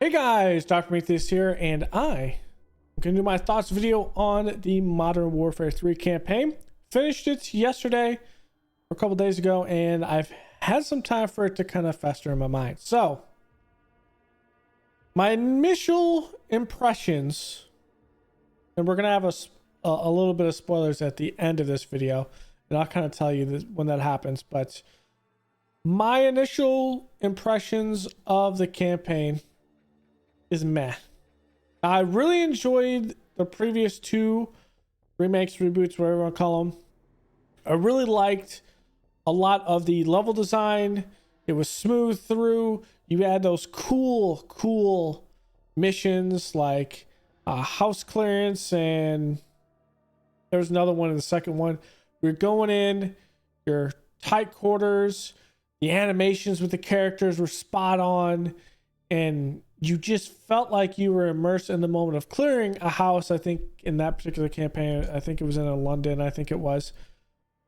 Hey guys, Dr. Prometheus here, and I'm going to do my thoughts video on the Modern Warfare 3 campaign. Finished it yesterday, or a couple days ago, and I've had some time for it to kind of fester in my mind. So, my initial impressions, and we're going to have a little bit of spoilers at the end of this video, and I'll kind of tell you this when that happens, but my initial impressions of the campaign is meh. I really enjoyed the previous two remakes, reboots, whatever you want to call them. I really liked a lot of the level design. It was smooth through. You had those cool missions like house clearance, and there was another one in the second one. You're going in your tight quarters. The animations with the characters were spot on, and you just felt like you were immersed in the moment of clearing a house. I think in that particular campaign, I think it was in London, I think it was.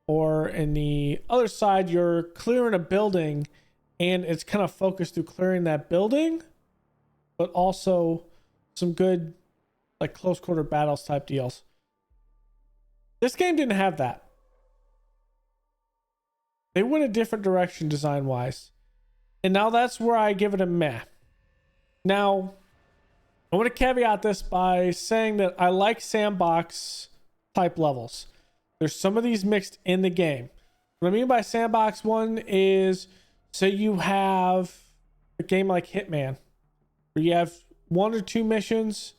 Or in the other side, you're clearing a building and it's kind of focused through clearing that building, but also some good like close quarter battles type deals. This game didn't have that. They went a different direction design wise. And now that's where I give it a meh. Now, I want to caveat this by saying that I like sandbox type levels. There's some of these mixed in the game. What I mean by sandbox one is, say you have a game like Hitman, where you have one or two missions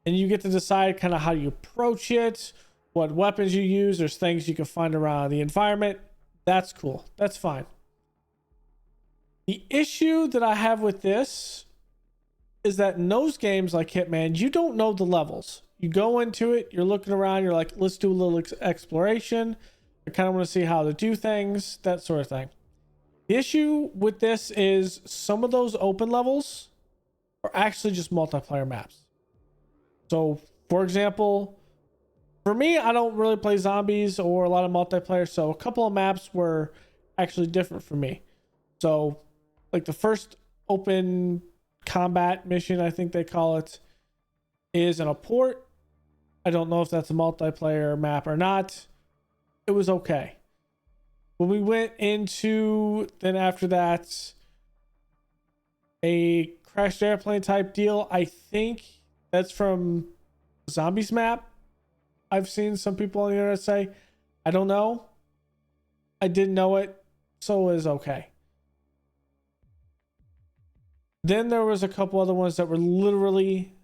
and you get to decide kind of how you approach it, what weapons you use. There's things you can find around the environment. That's cool. That's fine. The issue that I have with this is that in those games like Hitman, you don't know the levels. You go into it, you're looking around, you're like, let's do a little exploration. I kind of want to see how to do things, that sort of thing. The issue with this is some of those open levels are actually just multiplayer maps. So, for example, for me, I don't really play zombies or a lot of multiplayer, so a couple of maps were actually different for me. So, like the first open combat mission, I think they call it, is in a port. I don't know if that's a multiplayer map or not. It was okay. When we went into, then after that, a crashed airplane type deal, I think that's from Zombies map. I've seen some people on the internet say, I don't know. I didn't know it, so it was okay. Then there was a couple other ones that were literally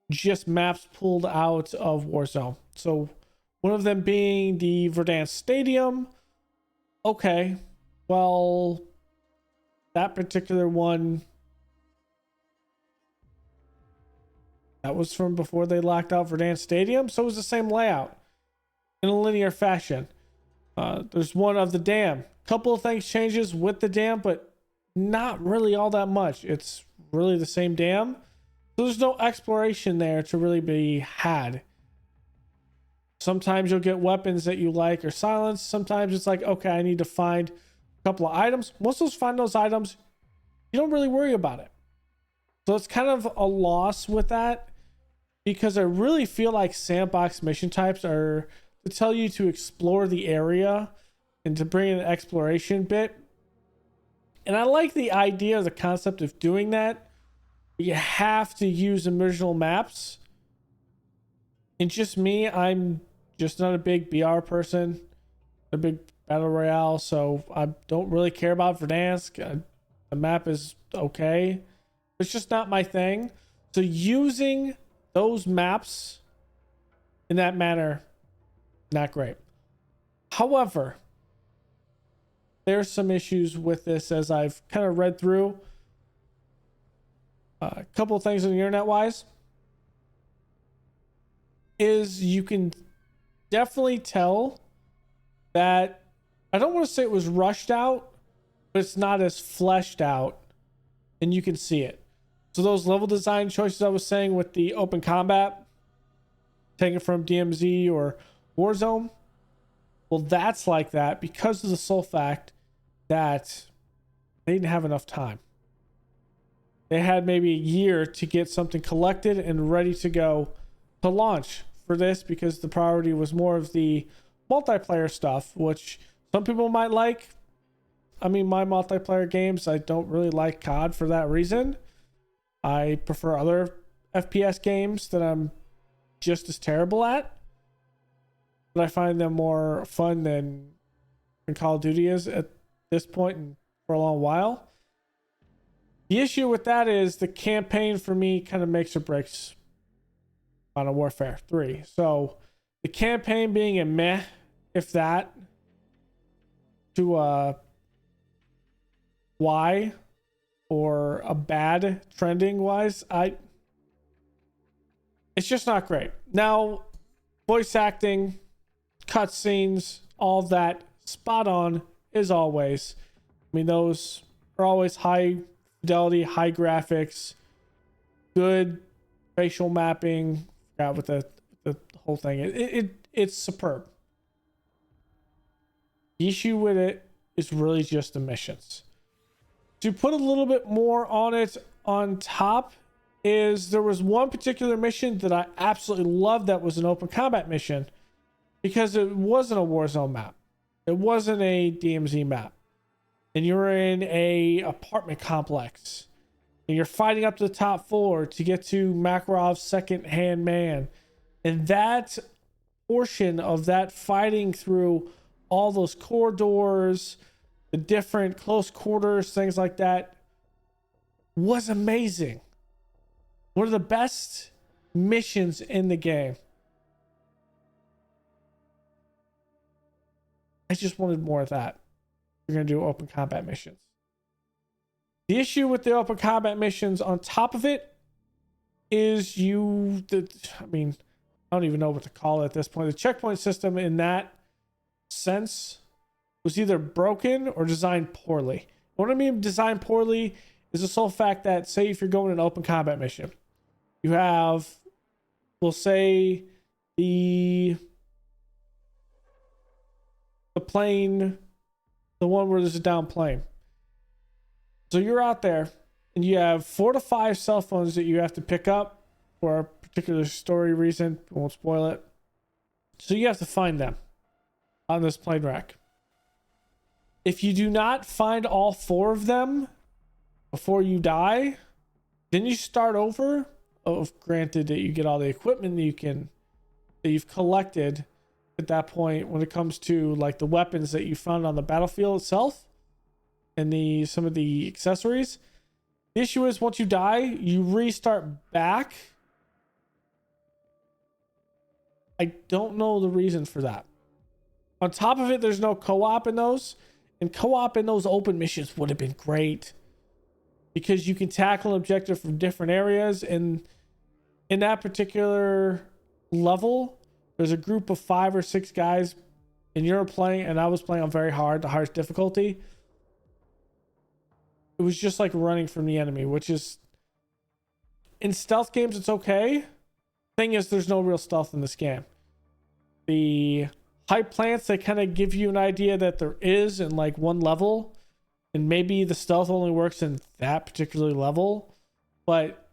just maps pulled out of Warzone. So one of them being the Verdansk Stadium. Okay, well, that particular one, that was from before they locked out Verdansk Stadium. So it was the same layout in a linear fashion. There's one of the dam. Couple of things changes with the dam, but not really all that much. It's really the same dam. So there's no exploration there to really be had. Sometimes you'll get weapons that you like or silence. Sometimes it's like, okay, I need to find a couple of items. Once those find those items, you don't really worry about it. So it's kind of a loss with that, because I really feel like sandbox mission types are to tell you to explore the area and to bring in an exploration bit. And I like the idea, the concept of doing that. You have to use original maps. And just me, I'm just not a big BR person, a big battle royale, so I don't really care about Verdansk. The map is okay. It's just not my thing. So using those maps in that manner, not great. However, there's some issues with this as I've kind of read through. A couple of things on the internet wise is you can definitely tell that, I don't want to say it was rushed out, but it's not as fleshed out, and you can see it. So those level design choices I was saying with the open combat, taken from DMZ or Warzone, well, that's like that because of the sole fact that they didn't have enough time. they had maybe a year to get something collected and ready to go to launch for this, because the priority was more of the multiplayer stuff, which some people might like. I mean, my multiplayer games, I don't really like COD for that reason. I prefer other FPS games that I'm just as terrible at, but I find them more fun than Call of Duty is at this point and for a long while. The issue with that is the campaign for me kind of makes or breaks Modern Warfare 3. So the campaign being a meh, if that, to why, or a bad trending wise, it's just not great. Now, voice acting, cutscenes, all of that, spot on as always. I mean, those are always high fidelity, high graphics, good facial mapping. Yeah, with the whole thing, it's superb. The issue with it is really just the missions. To put a little bit more on it on top, is there was one particular mission that I absolutely loved that was an open combat mission, because it wasn't a Warzone map. It wasn't a DMZ map. And you're in a apartment complex. And you're fighting up to the top floor to get to Makarov's second-hand man. And that portion of that fighting through all those corridors, the different close quarters, things like that, was amazing. One of the best missions in the game. I just wanted more of that. We're going to do open combat missions. The issue with the open combat missions on top of it is I mean, I don't even know what to call it at this point. The checkpoint system in that sense was either broken or designed poorly. What I mean designed poorly is the sole fact that, say if you're going an open combat mission, you have, we'll say, the plane, the one where there's a down plane. So you're out there and you have 4 to 5 cell phones that you have to pick up for a particular story reason. I won't spoil it. So you have to find them on this plane wreck. If you do not find all 4 of them before you die, then you start over. Oh, granted that you get all the equipment that you've collected at that point when it comes to like the weapons that you found on the battlefield itself and some of the accessories. The issue is once you die, you restart back. I don't know the reason for that. On top of it, there's no co-op in those. And co-op in those open missions would have been great, because you can tackle an objective from different areas. And in that particular level, there's a group of 5 or 6 guys, and you're playing, and I was playing on very hard, the hardest difficulty. It was just like running from the enemy, which is, in stealth games, it's okay. Thing is, there's no real stealth in this game. The high plants, they kind of give you an idea that there is in like one level, and maybe the stealth only works in that particular level, but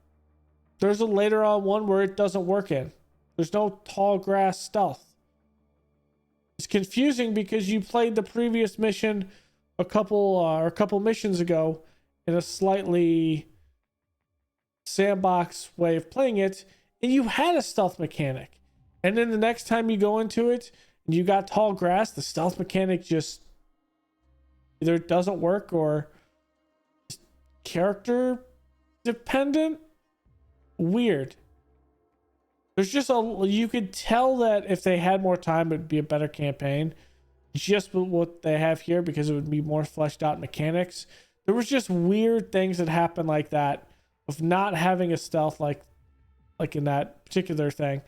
there's a later on one where it doesn't work in. There's no tall grass stealth. It's confusing because you played the previous mission a couple missions ago in a slightly sandbox way of playing it, and you had a stealth mechanic. And then the next time you go into it and you got tall grass, the stealth mechanic just either doesn't work or character dependent. Weird. There's just you could tell that if they had more time, it'd be a better campaign. Just what they have here, because it would be more fleshed out mechanics. There was just weird things that happened like that, of not having a stealth like in that particular thing.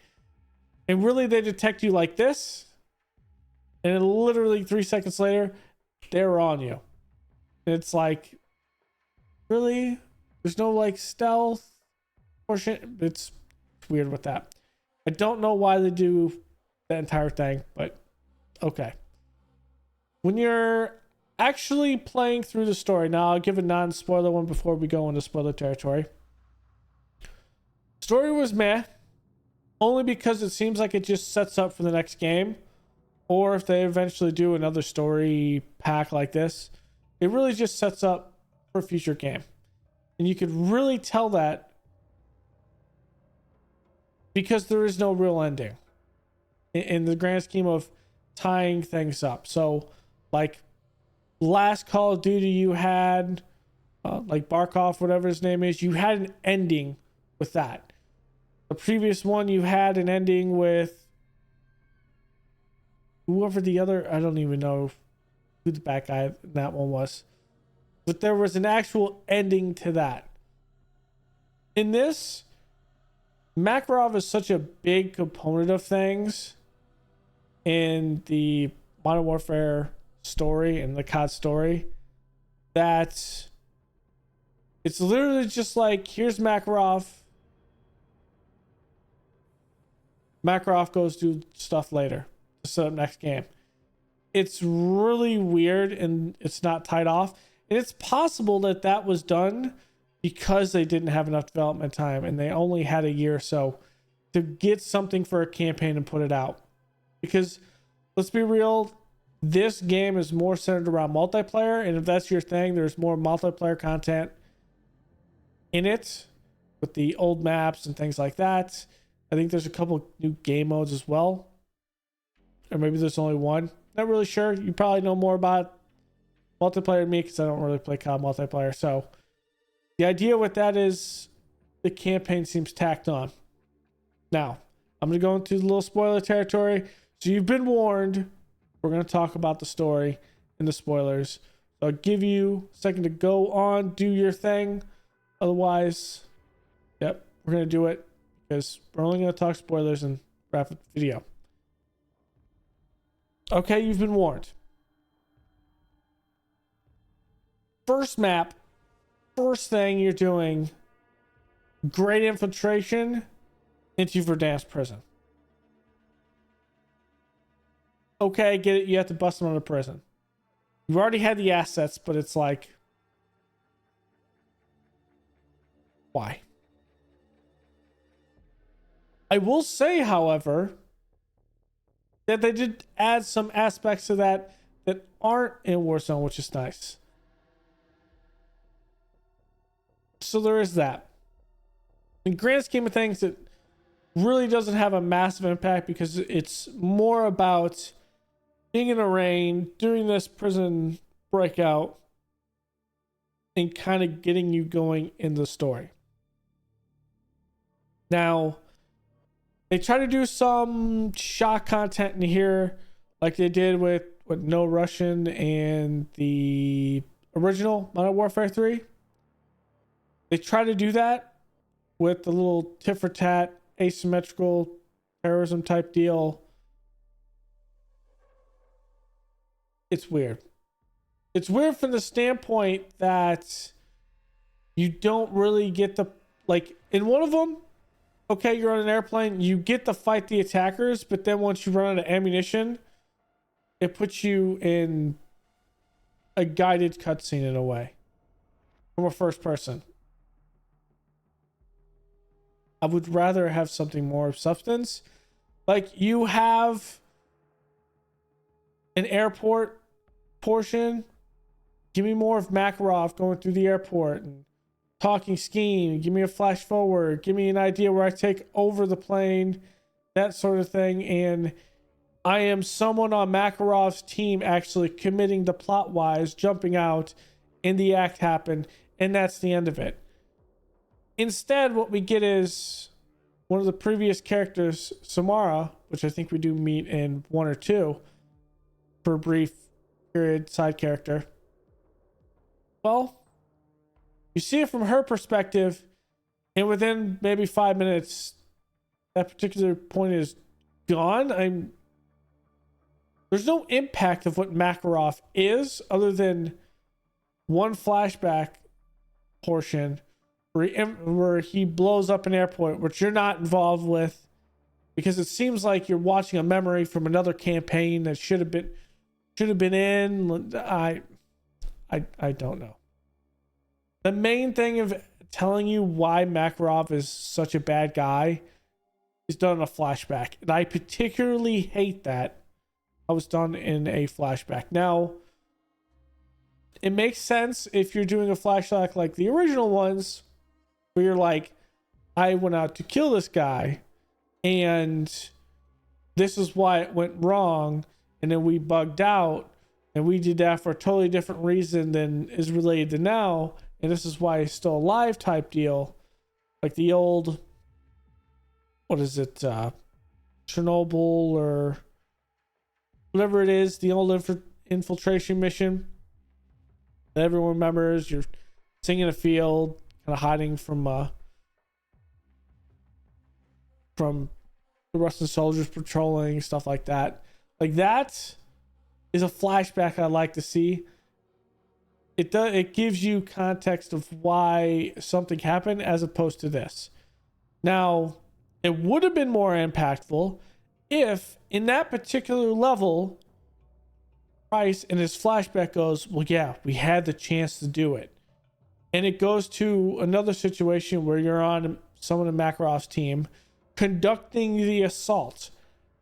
And really, they detect you like this, and then literally 3 seconds later, they're on you. And it's like, really? There's no like stealth portion. It's weird with that. I don't know why they do that entire thing, but okay. When you're actually playing through the story. Now I'll give a non-spoiler one before we go into spoiler territory. Story was meh, only because it seems like it just sets up for the next game. Or if they eventually do another story pack like this, it really just sets up for a future game. And you could really tell that because there is no real ending in the grand scheme of tying things up. So, like, last Call of Duty you had, like Barkov, whatever his name is, you had an ending with that. The previous one, you had an ending with whoever the other, I don't even know who the bad guy in that one was. But there was an actual ending to that. In this, Makarov is such a big component of things in the Modern Warfare story and the COD story that it's literally just like, here's Makarov. Makarov goes do stuff later to set up next game. It's really weird and it's not tied off. And it's possible that that was done because they didn't have enough development time and they only had a year or so to get something for a campaign and put it out. Because let's be real, this game is more centered around multiplayer, and if that's your thing, there's more multiplayer content in it with the old maps and things like that. I think there's a couple new game modes as well, or maybe there's only one. Not really sure. You probably know more about multiplayer than me because I don't really play COD multiplayer. So the idea with that is the campaign seems tacked on. Now, I'm going to go into a little spoiler territory. So you've been warned. We're going to talk about the story and the spoilers. So I'll give you a second to go on, do your thing. Otherwise, yep, we're going to do it because we're only going to talk spoilers and wrap up the video. Okay, you've been warned. First map, first thing you're doing, great infiltration into Verdansk prison. Okay, get it. You have to bust them out of prison. You already had the assets, but it's like, why? I will say, however, that they did add some aspects to that that aren't in Warzone, which is nice. So there is that. In grand scheme of things, it really doesn't have a massive impact because it's more about being in a rain, doing this prison breakout, and kind of getting you going in the story. Now, they try to do some shock content in here, like they did with No Russian and the original Modern Warfare 3. They try to do that with the little tit for tat, asymmetrical terrorism type deal. It's weird. It's weird from the standpoint that you don't really get the, like, in one of them, okay, you're on an airplane, you get to fight the attackers, but then once you run out of ammunition, it puts you in a guided cutscene in a way from a first person. I would rather have something more of substance. Like, you have an airport portion. Give me more of Makarov going through the airport and talking scheme. Give me a flash forward. Give me an idea where I take over the plane, that sort of thing. And I am someone on Makarov's team actually committing the plot wise, jumping out, and the act happened, and that's the end of it. Instead, what we get is one of the previous characters, Samara, which I think we do meet in 1 or 2 for a brief period, side character. Well, you see it from her perspective, and within maybe 5 minutes, that particular point is gone. There's no impact of what Makarov is other than one flashback portion where he blows up an airport, which you're not involved with, because it seems like you're watching a memory from another campaign that should have been in. I don't know. The main thing of telling you why Makarov is such a bad guy is done in a flashback. And I particularly hate that I was done in a flashback. Now, it makes sense if you're doing a flashback like the original ones, where you're like, I went out to kill this guy, and this is why it went wrong, and then we bugged out, and we did that for a totally different reason than is related to now, and this is why he's still alive type deal. Like the old, what is it, Chernobyl or whatever it is, the old infiltration mission that everyone remembers. You're sitting in a field, kind of hiding from the Russian soldiers patrolling, stuff like that. Like that is a flashback I like to see. It gives you context of why something happened as opposed to this. Now, it would have been more impactful if in that particular level, Price in his flashback goes, well, yeah, we had the chance to do it. And it goes to another situation where you're on someone in Makarov's team conducting the assault.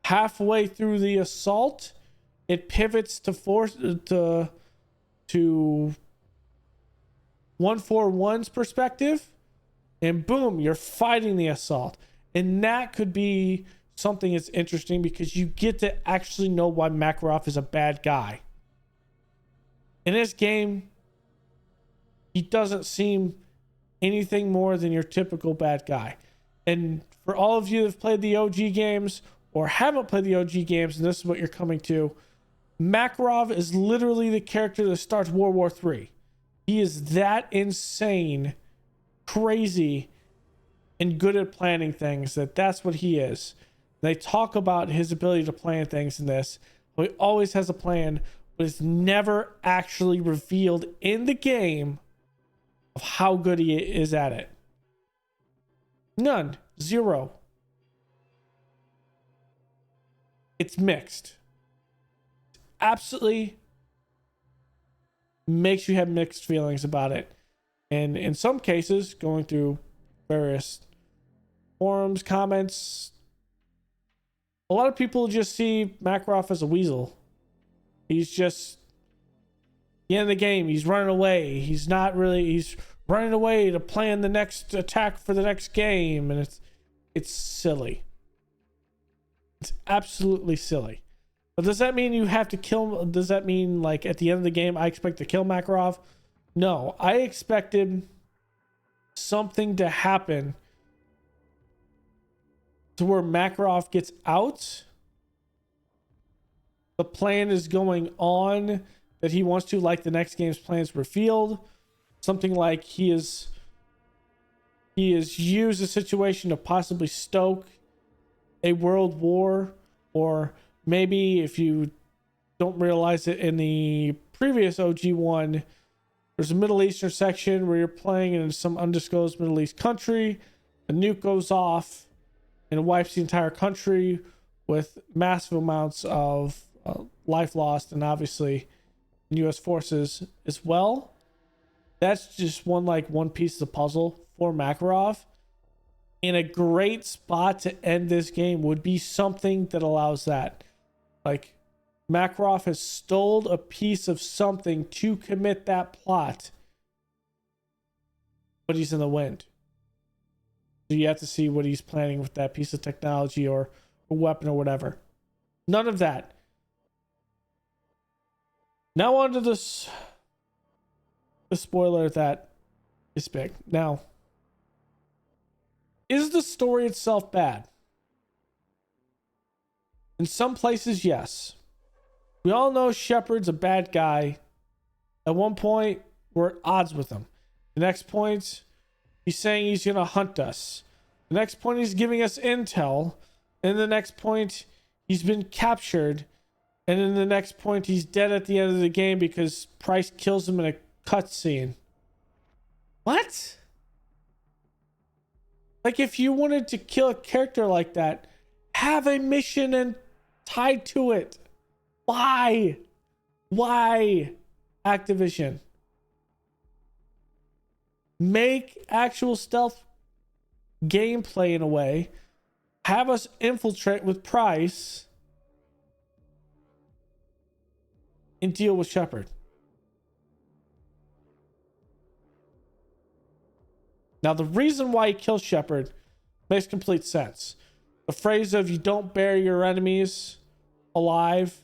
Halfway through the assault, it pivots to 141's perspective, and boom, you're fighting the assault. And that could be something that's interesting because you get to actually know why Makarov is a bad guy. In this game, he doesn't seem anything more than your typical bad guy. And for all of you that have played the OG games or haven't played the OG games, and this is what you're coming to, Makarov is literally the character that starts World War III. He is that insane, crazy, and good at planning things that's what he is. They talk about his ability to plan things in this. He always has a plan, but it's never actually revealed in the game of how good he is at it. None. Zero. It's mixed. Absolutely makes you have mixed feelings about it. And in some cases, going through various forums, comments, a lot of people just see Makarov as a weasel. He's just the end of the game. He's running away. He's running away to plan the next attack for the next game. And it's silly. It's absolutely silly. But does that mean you have to kill? Does that mean like at the end of the game, I expect to kill Makarov? No, I expected something to happen to where Makarov gets out. The plan is going on that he wants to, like the next game's plans revealed. Something like he has used the situation to possibly stoke a world war, or maybe if you don't realize it, in the previous OG one, there's a Middle Eastern section where you're playing in some undisclosed Middle East country. A nuke goes off and wipes the entire country with massive amounts of life lost, and obviously U.S. forces as well. That's just one piece of the puzzle for Makarov. And a great spot to end this game would be something that allows that. Like, Makarov has stole a piece of something to commit that plot, but he's in the wind. So you have to see what he's planning with that piece of technology or a weapon or whatever. None of that. Now on to the spoiler that is big. Now, is the story itself bad? In some places, yes. We all know Shepard's a bad guy. At one point, we're at odds with him. The next point, he's saying he's going to hunt us. The next point, he's giving us intel. And the next point, he's been captured. And then the next point, he's dead at the end of the game because Price kills him in a cutscene. What? Like, if you wanted to kill a character like that, have a mission and tied to it. Why? Activision? make actual stealth gameplay in a way, have us infiltrate with Price, and deal with Shepard. Now, the reason why he kills Shepard makes complete sense. The phrase of "you don't bury your enemies alive"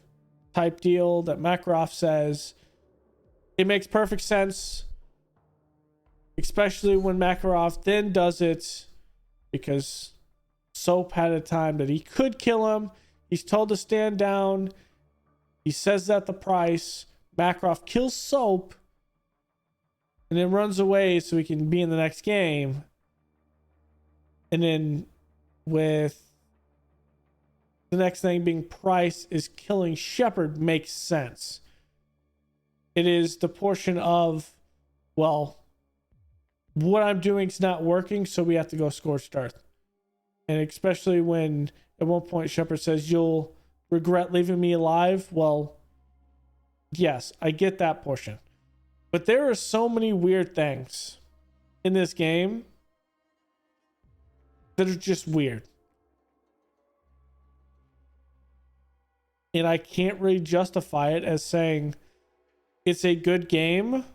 type deal that Makarov says, it makes perfect sense, especially when Makarov then does it because Soap had a time that he could kill him. He's told to stand down. He says that the Price. Makarov kills Soap and then runs away so he can be in the next game. And then with the next thing being Price is killing Shepard makes sense. It is the portion of, well, what I'm doing is not working, so we have to go scorched earth. And especially when at one point Shepard says, "You'll regret leaving me alive." Well, yes, I get that portion. But there are so many weird things in this game that are just weird. And I can't really justify it as saying it's a good game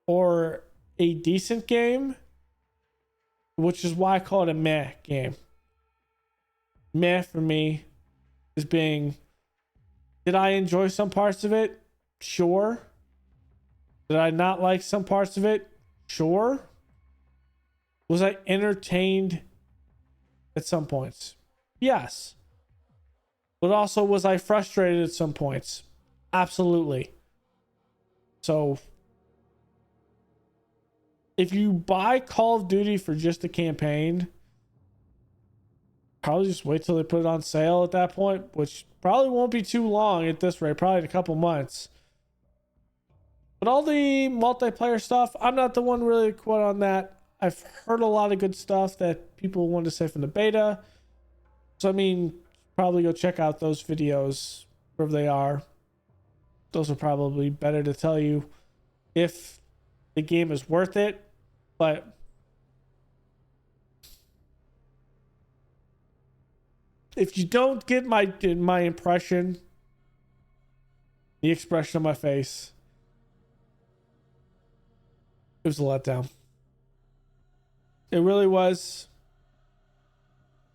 or a decent game, which is why I call it a meh game. Meh for me is being, did I enjoy some parts of it? Sure. Did I not like some parts of it? Sure. Was I entertained at some points? Yes. But also, was I frustrated at some points? Absolutely. So, if you buy Call of Duty for just the campaign, probably just wait till they put it on sale at that point, which probably won't be too long at this rate, probably in a couple months. But all the multiplayer stuff, I'm not the one really to quote on that. I've heard a lot of good stuff that people wanted to say from the beta. So, I mean, probably go check out those videos wherever they are. Those are probably better to tell you if the game is worth it. But if you don't get my impression, the expression on my face, it was a letdown. It really was.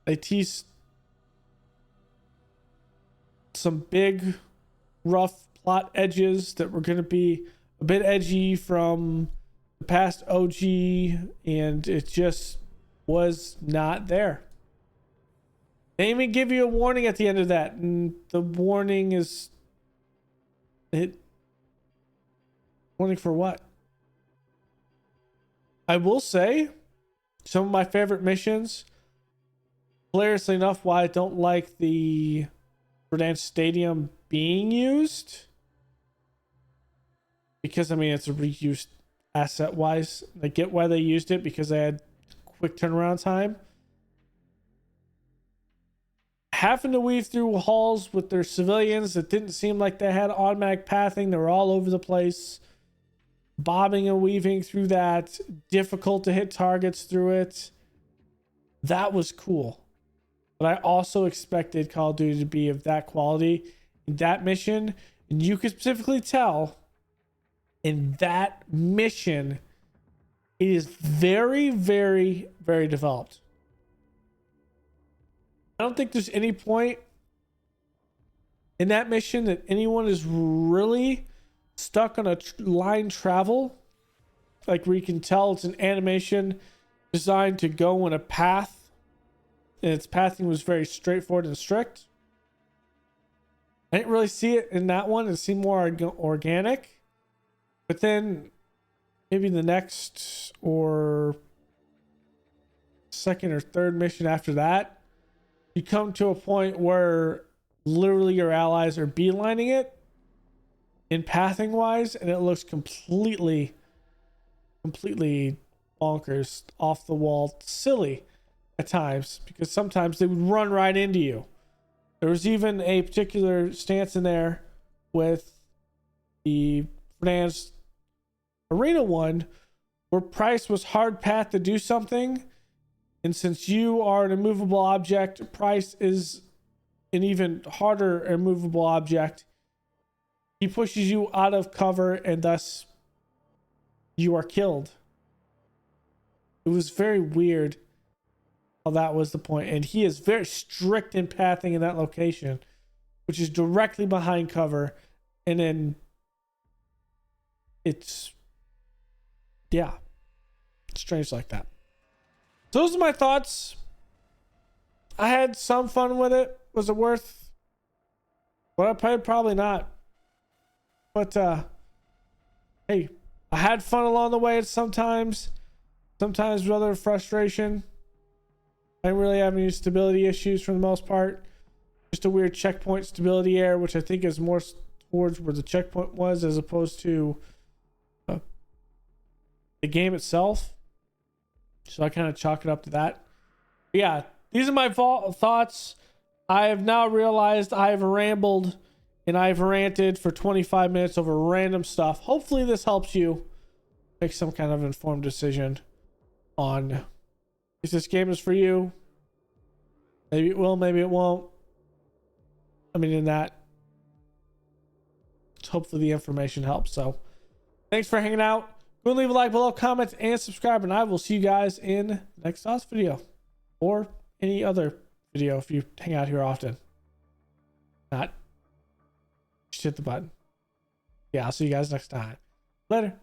They teased some big, rough plot edges that were going to be a bit edgy from the past OG, and it just was not there. They even give you a warning at the end of that, and the warning is warning for what? I will say some of my favorite missions, hilariously enough, why I don't like the Verdansk Stadium being used, because I mean it's a reused asset wise. I get why they used it, because they had quick turnaround time. Having to weave through halls with their civilians that didn't seem like they had automatic pathing, they were all over the place, bobbing and weaving through that, difficult to hit targets through it. That was cool. But I also expected Call of Duty to be of that quality in that mission. And you could specifically tell in that mission, it is very, very, very developed. I don't think there's any point in that mission that anyone is really stuck on a line travel. Like where you can tell it's an animation designed to go in a path, and its pathing was very straightforward and strict. I didn't really see it in that one. It seemed more organic. But then maybe the next or second or third mission after that, you come to a point where literally your allies are beelining it in pathing wise, and it looks completely bonkers, off the wall, silly at times, because sometimes they would run right into you. There was even a particular stance in there with the Verdansk Arena one where Price was hard path to do something. And since you are an immovable object, Price is an even harder immovable object. He pushes you out of cover and thus you are killed. It was very weird how that was the point. And he is very strict in pathing in that location, which is directly behind cover. And then it's, yeah, strange like that. So those are my thoughts. I had some fun with it. Was it worth what I paid? Probably not. But hey, I had fun along the way sometimes rather frustration. I didn't really have any stability issues for the most part. Just a weird checkpoint stability error, which I think is more towards where the checkpoint was as opposed to the game itself. So I kind of chalk it up to that. But yeah, these are my thoughts. I have now realized I have rambled and I've ranted for 25 minutes over random stuff. Hopefully this helps you make some kind of informed decision on if this game is for you. Maybe it will, maybe it won't. I mean, in that, hopefully the information helps. So thanks for hanging out. Go and leave a like below, comment, and subscribe, and I will see you guys in the next sauce video or any other video if you hang out here often. Not, just hit the button. Yeah, I'll see you guys next time. Later.